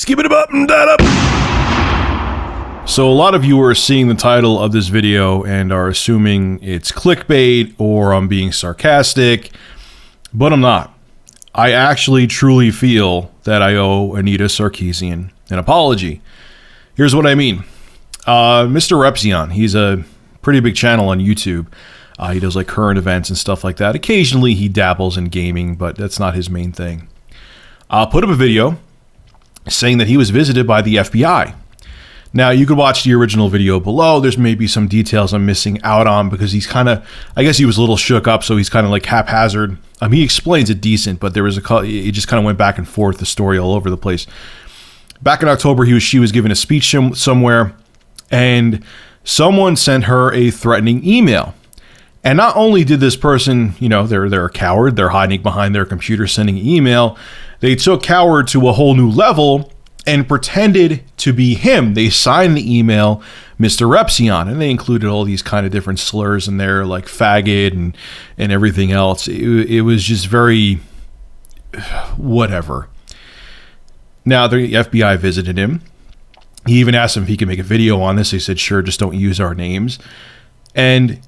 Skip it up and that up. So a lot of you are seeing the title of this video and are assuming it's clickbait or I'm being sarcastic, but I'm not. I actually truly feel that I owe Anita Sarkessian an apology. Here's what I mean. Mr. ReviewTechUSA, he's a pretty big channel on YouTube. He does like current events and stuff like that. Occasionally he dabbles in gaming, but that's not his main thing. Put up a video saying that he was visited by the FBI. Now, you could watch the original video below. There's maybe some details I'm missing out on because he's kind of, I guess he was a little shook up, so he's kind of like haphazard. He explains it decent, but there was it just kind of went back and forth, the story all over the place. Back in October, she was giving a speech somewhere, and someone sent her a threatening email. And not only did this person, you know, they're a coward, they're hiding behind their computer sending email, they took coward to a whole new level and pretended to be him. They signed the email Mr. ReviewTechUSA, and they included all these kind of different slurs in there, like faggot and everything else. It was just very whatever. Now, the FBI visited him. He even asked him if he could make a video on this. They said, sure, just don't use our names. And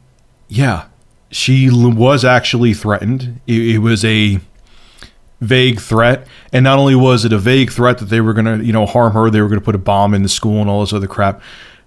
yeah, she was actually threatened. It was a vague threat, and not only was it a vague threat that they were going to, you know, harm her, they were going to put a bomb in the school and all this other crap.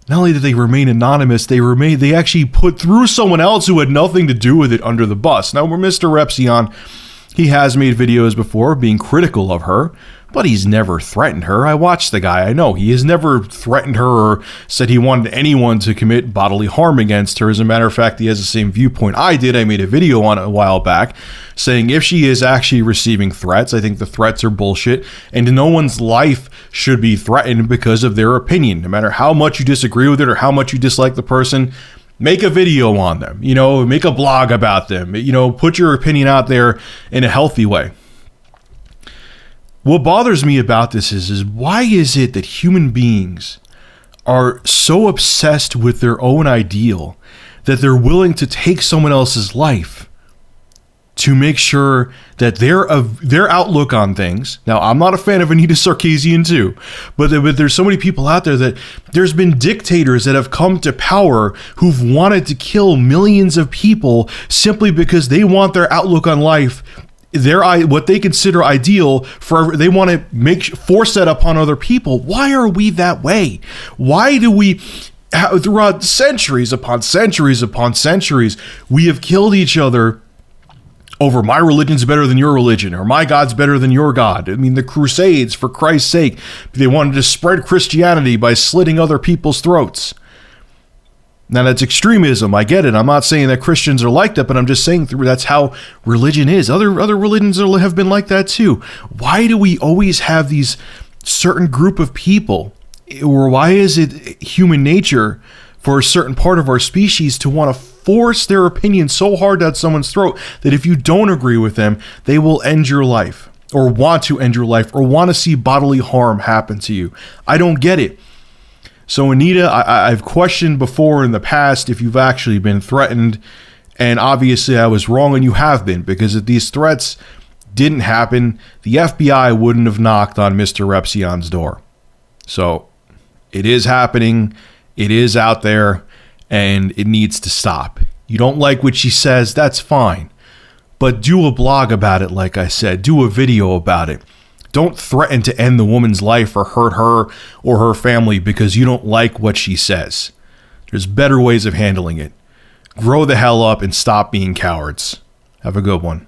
Not only did they remain anonymous, they actually put through someone else who had nothing to do with it under the bus. Now, Mr. ReviewTechUSA, he has made videos before being critical of her, but he's never threatened her. I watched the guy. I know he has never threatened her or said he wanted anyone to commit bodily harm against her. As a matter of fact, he has the same viewpoint I did. I made a video on it a while back saying if she is actually receiving threats, I think the threats are bullshit, and no one's life should be threatened because of their opinion. No matter how much you disagree with it or how much you dislike the person, make a video on them, you know, make a blog about them, you know, put your opinion out there in a healthy way. What bothers me about this is why is it that human beings are so obsessed with their own ideal that they're willing to take someone else's life to make sure that their outlook on things. Now, I'm not a fan of Anita Sarkessian too, but there's so many people out there that there's been dictators that have come to power who've wanted to kill millions of people simply because they want their outlook on life, what they consider ideal they want to force that upon other people. Why are we that way? Why do we, throughout centuries upon centuries upon centuries, we have killed each other over my religion's better than your religion, or my God's better than your God? I mean, the Crusades, for Christ's sake, they wanted to spread Christianity by slitting other people's throats. Now, that's extremism. I get it. I'm not saying that Christians are like that, but I'm just saying that's how religion is. Other religions have been like that too. Why do we always have these certain group of people, or why is it human nature for a certain part of our species to want to force their opinion so hard down someone's throat that if you don't agree with them, they will end your life, or want to end your life, or want to see bodily harm happen to you? I don't get it. So Anita, I've questioned before in the past if you've actually been threatened, and obviously I was wrong, and you have been, because if these threats didn't happen, the FBI wouldn't have knocked on Mr. ReviewTechUSA's door. So it is happening, it is out there, and it needs to stop. You don't like what she says, that's fine, but do a blog about it. Like I said, do a video about it. Don't threaten to end the woman's life or hurt her or her family because you don't like what she says. There's better ways of handling it. Grow the hell up and stop being cowards. Have a good one.